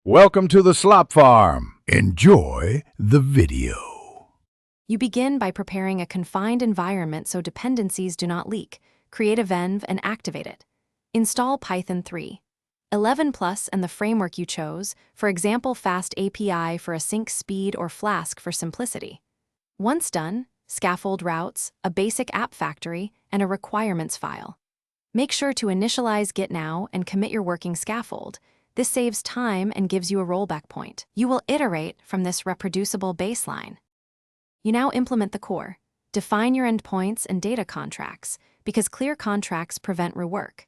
Welcome to the slop farm. Enjoy the video. You begin by preparing a confined environment so dependencies do not leak. Create a venv and activate it. Install Python 3. 11 Plus and the framework you chose, for example Fast API for async speed or Flask for simplicity. Once done, scaffold routes, a basic app factory, and a requirements file. Make sure to initialize Git now and commit your working scaffold. This saves time and gives you a rollback point. You will iterate from this reproducible baseline. You now implement the core. Define your endpoints and data contracts, because clear contracts prevent rework.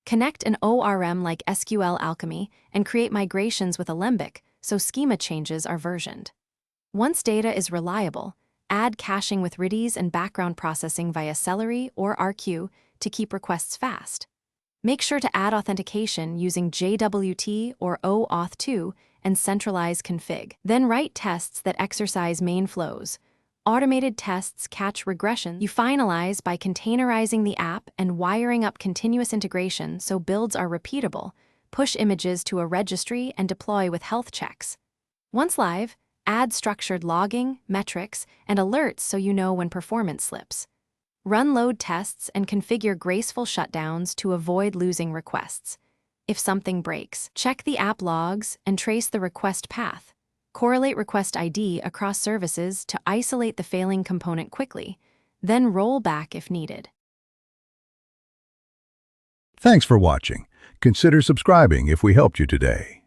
Connect an ORM like SQL Alchemy and create migrations with Alembic so schema changes are versioned. Once data is reliable, add caching with Redis and background processing via Celery or RQ to keep requests fast. Make sure to add authentication using JWT or OAuth2 and centralize config. Then write tests that exercise main flows. Automated tests catch regression. You finalize by containerizing the app and wiring up continuous integration so builds are repeatable. Push images to a registry and deploy with health checks. Once live, add structured logging, metrics, and alerts so you know when performance slips. Run load tests and configure graceful shutdowns to avoid losing requests. If something breaks, check the app logs and trace the request path. Correlate request ID across services to isolate the failing component quickly, then roll back if needed. Thanks for watching. Consider subscribing if we helped you today.